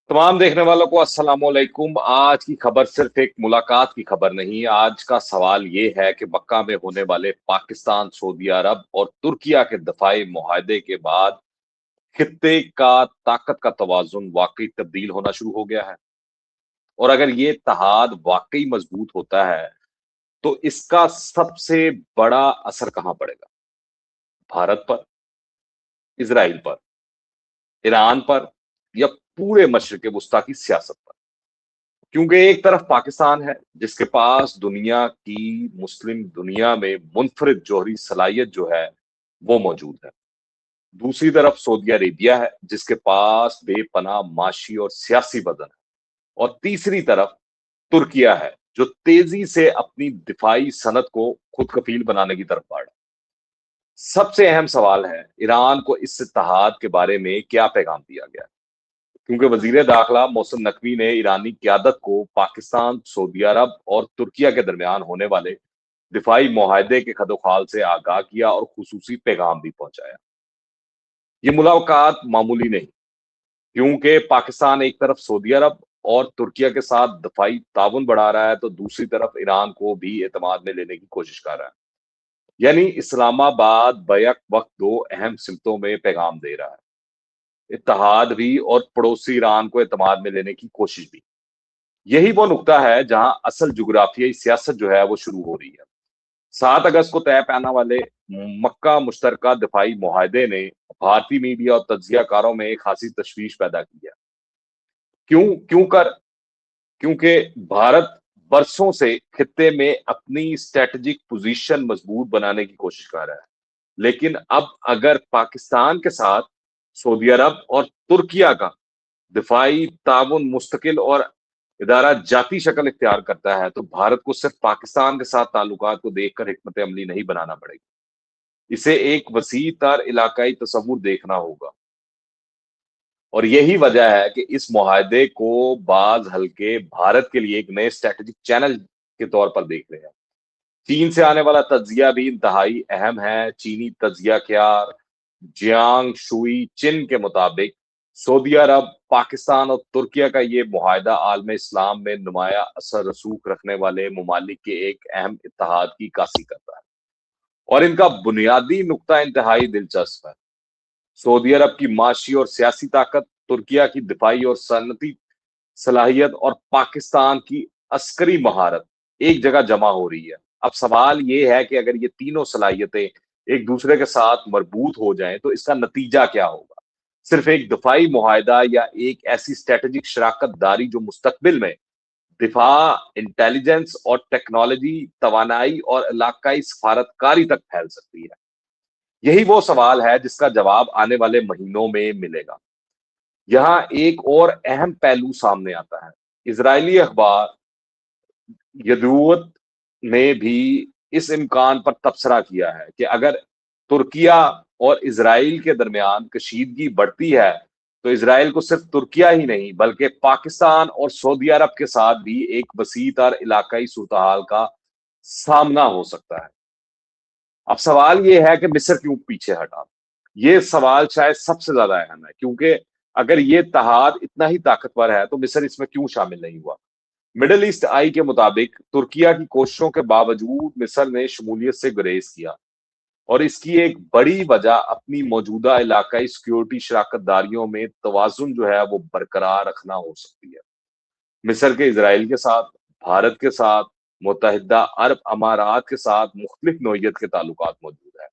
तमाम देखने वालों को अस्सलाम वालेकुम। आज की खबर सिर्फ एक मुलाकात की खबर नहीं। आज का सवाल ये है कि मक्का में होने वाले पाकिस्तान, सऊदी अरब और तुर्किया के दफाई मुआहदे के बाद खित्ते का ताकत का तवाजुन वाकई तब्दील होना शुरू हो गया है। और अगर ये इत्तेहाद वाकई मजबूत होता है तो इसका सबसे बड़ा असर कहाँ पड़ेगा? भारत पर, इसराइल पर, ईरान पर या पूरे मशरिक वस्ता की सियासत पर? क्योंकि एक तरफ पाकिस्तान है जिसके पास दुनिया की मुस्लिम दुनिया में मुनफरिद जौहरी सलाहियत जो है वो मौजूद है। दूसरी तरफ सऊदी अरेबिया है जिसके पास बेपनाह माशी और सियासी वजन है। और तीसरी तरफ तुर्किया है जो तेजी से अपनी दिफाई सनत को खुद कफील बनाने की तरफ बढ़ा। सबसे अहम सवाल है, ईरान को इस इत्तेहाद के बारे में क्या पैगाम दिया गया है? क्योंकि वजीर दाखिला मोहसिन नकवी ने ईरानी क्यादत को पाकिस्तान, सऊदी अरब और तुर्किया के दरमियान होने वाले दिफाई मुआहदे के खदोखाल से आगाह किया और खुसूसी पैगाम भी पहुंचाया। ये मुलाकात मामूली नहीं, क्योंकि पाकिस्तान एक तरफ सऊदी अरब और तुर्किया के साथ दफाई ताउन बढ़ा रहा है तो दूसरी तरफ ईरान को भी एतमाद में लेने की कोशिश कर रहा है। यानी इस्लामाबाद बैक वक्त दो अहम सिमतों में पैगाम दे रहा है, इत्तेहाद भी और पड़ोसी ईरान को एतमाद में लेने की कोशिश भी। यही वो नुकता है जहां असल जुग्राफियाई सियासत जो है वो शुरू हो रही है। 7 अगस्त को तय पाने वाले मक्का मुश्तरका दिफाई मुआहदे ने भारतीय मीडिया और तज्जियाकारों में एक खासी तशवीश पैदा की है। क्यों क्यों कर क्योंकि भारत बरसों से खित्ते में अपनी स्ट्रेटेजिक पोजीशन मजबूत बनाने की कोशिश कर रहा है। लेकिन अब अगर पाकिस्तान के साथ सऊदी अरब और तुर्किया का दिफाई ताउन मुस्तकिल और इदारा जाती शक्ल इख्तियार करता है तो भारत को सिर्फ पाकिस्तान के साथ ताल्लुकात को देखकर हिकमत अमली नहीं बनाना पड़ेगी। इसे एक वसी तर इलाकाई तस्वुर देखना होगा। और यही वजह है कि इस मुआहदे को बाज हल्के भारत के लिए एक नए स्ट्रेटेजिक चैनल के तौर पर देख रहे हैं। चीन से आने वाला तज्जिया भी इंतहाई अहम है। चीनी तज्जियाकार जियांग शुई चिन के मुताबिक सऊदी अरब, पाकिस्तान और तुर्किया का ये मुआहदा आलम इस्लाम में नुमाया असर रसूख रखने वाले ममालिक के एक अहम इत्तेहाद की कासी करता है। और इनका बुनियादी नुकता इंतहाई दिलचस्प है। सऊदी अरब की माशी और सियासी ताकत, तुर्किया की दिफाई और सनती सलाहियत और पाकिस्तान की अस्करी महारत एक जगह जमा हो रही है। अब सवाल ये है कि अगर ये तीनों सलाहियतें एक दूसरे के साथ मरबूत हो जाएं तो इसका नतीजा क्या होगा? सिर्फ एक दफाई मुआहदा या एक ऐसी स्ट्रेटेजिक शराकत दारी जो मुस्तकबिल में दिफा, इंटेलिजेंस और टेक्नोलॉजी, तवानाई और इलाकाई सफारतकारी तक फैल सकती है? यही वो सवाल है जिसका जवाब आने वाले महीनों में मिलेगा। यहाँ एक और अहम पहलू सामने आता है। इजरायली अखबार यदूत ने भी इस इम्कान पर तबसरा किया है कि अगर तुर्किया और इसराइल के दरमियान कशीदगी बढ़ती है तो इसराइल को सिर्फ तुर्किया ही नहीं बल्कि पाकिस्तान और सऊदी अरब के साथ भी एक वसीतर इलाकाई सूरत का सामना हो सकता है। अब सवाल ये है कि मिस्र क्यों पीछे हटा? ये सवाल शायद सबसे ज्यादा अहम है, क्योंकि अगर ये इत्तेहाद इतना ही ताकतवर है तो मिस्र इसमें क्यों शामिल नहीं हुआ? मिडल ईस्ट आई के मुताबिक तुर्किया की कोशिशों के बावजूद मिस्र ने शमूलियत से गुरेज किया और इसकी एक बड़ी वजह अपनी मौजूदा इलाकाई सिक्योरिटी शराकत दारियों में तवाजुन जो है वो बरकरार रखना हो सकती है। मिस्र के इसराइल के साथ, भारत के साथ, मुत्तहिदा अरब अमारात के साथ मुख्तलिफ नौयत के ताल्लुकात मौजूद है।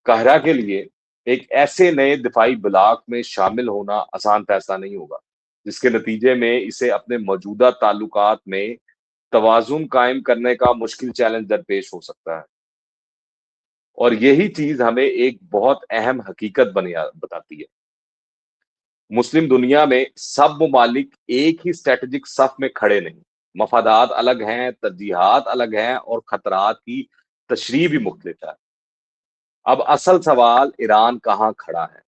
काहिरा के लिए एक ऐसे नए दिफाई ब्लॉक में शामिल होना आसान फैसला नहीं होगा, जिसके नतीजे में इसे अपने मौजूदा ताल्लुकात में तवाजुन कायम करने का मुश्किल चैलेंज दरपेश हो सकता है। और यही चीज हमें एक बहुत अहम हकीकत बताती है। मुस्लिम दुनिया में सब ममालिक एक ही स्ट्रेटेजिक सफ में खड़े नहीं। मफादात अलग हैं, तरजीहात अलग हैं और खतरात की तशरीह भी मुख्तलिफ है। अब असल सवाल ईरान कहाँ खड़ा है?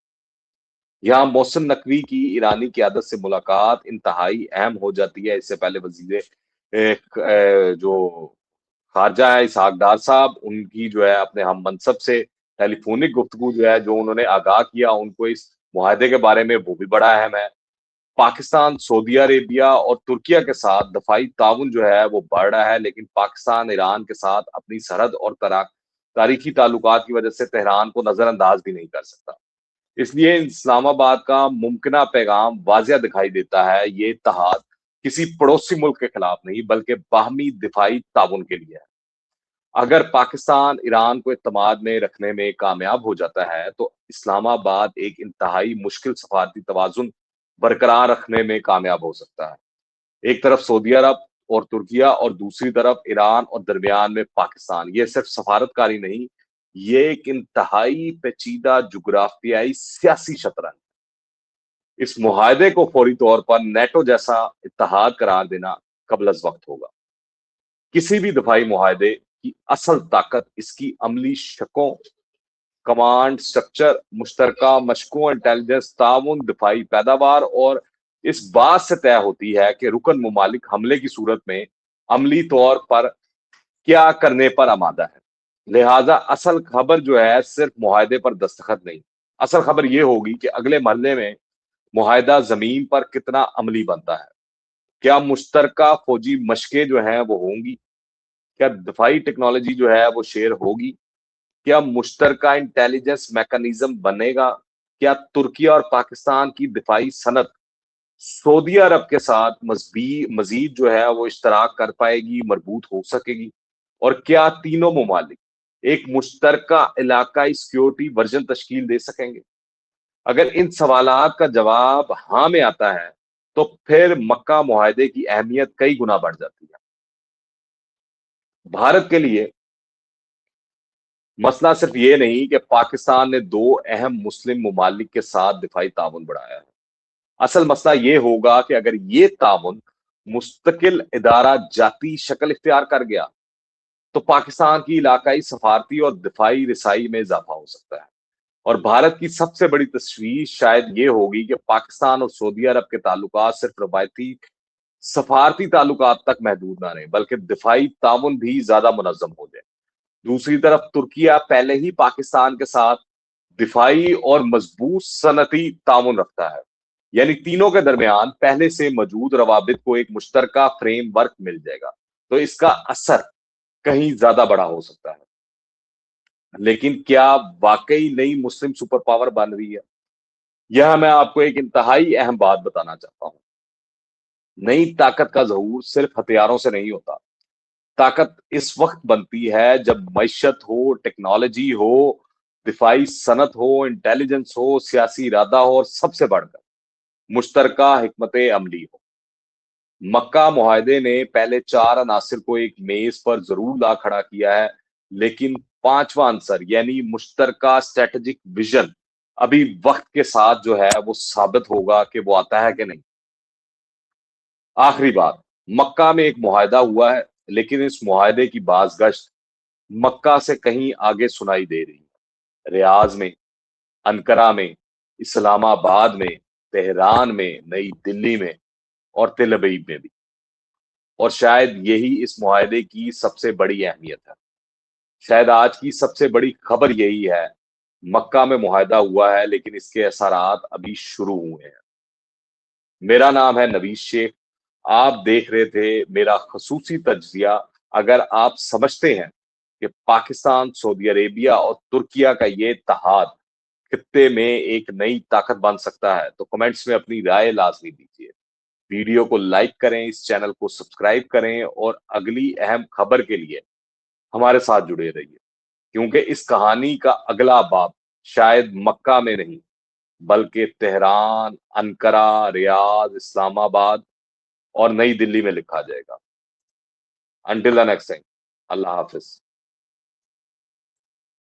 यहाँ मोहसिन नकवी की ईरानी क़यादत से मुलाकात इंतहाई अहम हो जाती है। इससे पहले वजीर जो खारजा है इसहाक डार साहब, उनकी जो है अपने हम मनसब से टेलीफोनिक गुफ्तगू जो है जो उन्होंने आगाह किया उनको इस मुआहदे के बारे में, वो भी बड़ा अहम है। पाकिस्तान सऊदी अरेबिया और तुर्किया के साथ दफाई ताउन जो है वो बढ़ रहा है, लेकिन पाकिस्तान ईरान के साथ अपनी सरहद और तारीखी ताल्लुकात की वजह से तेहरान को नजरअंदाज भी नहीं कर सकता। इसलिए इस्लामाबाद का मुमकिना पैगाम वाज़िया दिखाई देता है, ये इत्तेहाद किसी पड़ोसी मुल्क के खिलाफ नहीं बल्कि बाहमी दिफाई ताउन के लिए है। अगर पाकिस्तान ईरान को इत्तेमाद में रखने में कामयाब हो जाता है, तो इस्लामाबाद एक इंतहाई मुश्किल सफारती तवाज़ुन बरकरार रखने में कामयाब हो सकता है। एक तरफ सऊदी अरब और तुर्किया और दूसरी तरफ ईरान और दरमियान में पाकिस्तान। ये सिर्फ सफारतकारी नहीं, ये एक इंतहाई पेचीदा जुग्राफियाई सियासी शतरंज। इस मुआहदे को फौरी तौर पर नेटो जैसा इत्तेहाद करार देना कबल अज वक्त होगा। किसी भी दफाई मुआहदे की असल ताकत इसकी अमली शकों, कमांड स्ट्रक्चर, मुश्तरका मशकों, इंटेलिजेंस, ताउन, दिफाई पैदावार और इस बात से तय होती है कि रुकन ममालिक हमले की सूरत में अमली तौर पर क्या करने पर आमादा है। लिहाजा असल खबर जो है सिर्फ मुआहदे पर दस्तखत नहीं, असल खबर ये होगी कि अगले महल्ले में मुआहदा जमीन पर कितना अमली बनता है। क्या मुश्तरका फौजी मशकें जो हैं वो होंगी? क्या दफाई टेक्नोलॉजी जो है वो शेयर होगी? क्या मुश्तरका इंटेलिजेंस मैकेनिज्म बनेगा? क्या तुर्की और पाकिस्तान की दिफाई सनत सऊदी अरब के साथ मजीद जो है वो इश्तराक कर पाएगी, मजबूत हो सकेगी? और क्या तीनों ममालिक एक मुश्तरका इलाकाई सिक्योरिटी वर्जन तश्कील दे सकेंगे? अगर इन सवालात का जवाब हाँ में आता है, तो फिर मक्का मुआहदे की अहमियत कई गुना बढ़ जाती है। भारत के लिए मसला सिर्फ ये नहीं कि पाकिस्तान ने दो अहम मुस्लिम ममालिक के साथ दिफाई ताउन बढ़ाया है। असल मसला ये होगा कि अगर ये ताउन मुस्तकिल इदारा जाती शक्ल इख्तियार कर गया, तो पाकिस्तान की इलाकाई सफारती और दिफाई रिसाई में इजाफा हो सकता है। और भारत की सबसे बड़ी तशवीश शायद ये होगी कि पाकिस्तान और सऊदी अरब के ताल्लुकात सिर्फ रवायती सफारती ताल्लुकात तक महदूद ना रहे, बल्कि दिफाई ताउन भी ज्यादा मुनज़्ज़म हो जाए। दूसरी तरफ तुर्किया पहले ही पाकिस्तान के साथ दिफाई और मजबूत सनती ताउन रखता है, यानी तीनों के दरमियान पहले से मौजूद रवाबित को एक मुश्तरका फ्रेम वर्क मिल जाएगा, तो इसका असर कहीं ज्यादा बड़ा हो सकता है। लेकिन क्या वाकई नई मुस्लिम सुपर पावर बन रही है? यह मैं आपको एक इंतहाई अहम बात बताना चाहता हूं। नई ताकत का ज़हूर सिर्फ हथियारों से नहीं होता। ताकत इस वक्त बनती है जब मईशत हो, टेक्नोलॉजी हो, दिफाई सनत हो, इंटेलिजेंस हो, सियासी इरादा हो और सबसे बढ़कर मुश्तरका हिकमत अमली हो। मक्का मुआहदे ने पहले चार अनासिर को एक मेज पर जरूर ला खड़ा किया है, लेकिन पांचवा अंसर यानी मुश्तरका स्ट्रेटेजिक विजन अभी वक्त के साथ जो है वो साबित होगा कि वो आता है कि नहीं। आखिरी बात, मक्का में एक मुआहदा हुआ है, लेकिन इस मुआहदे की बाज़गश्त मक्का से कहीं आगे सुनाई दे रही है। रियाज में, अनकरा में, इस्लामाबाद में, तेहरान में, नई दिल्ली में और तेल अवीव में भी। और शायद यही इस मुआहदे की सबसे बड़ी अहमियत है। शायद आज की सबसे बड़ी खबर यही है, मक्का में मुआहदा हुआ है, लेकिन इसके असरात अभी शुरू हुए हैं। मेरा नाम है नवीश शेख। आप देख रहे थे मेरा खसूसी तज्जिया। अगर आप समझते हैं कि पाकिस्तान, सऊदी अरेबिया और तुर्किया का ये इत्तेहाद खित्ते में एक नई ताकत बन सकता है, तो कमेंट्स में अपनी राय लाजमी दीजिए। वीडियो को लाइक करें, इस चैनल को सब्सक्राइब करें और अगली अहम खबर के लिए हमारे साथ जुड़े रहिए, क्योंकि इस कहानी का अगला बाब शायद मक्का में नहीं बल्कि तेहरान, अनकरा, रियाद, इस्लामाबाद और नई दिल्ली में लिखा जाएगा। Until the next time, Allah Hafiz.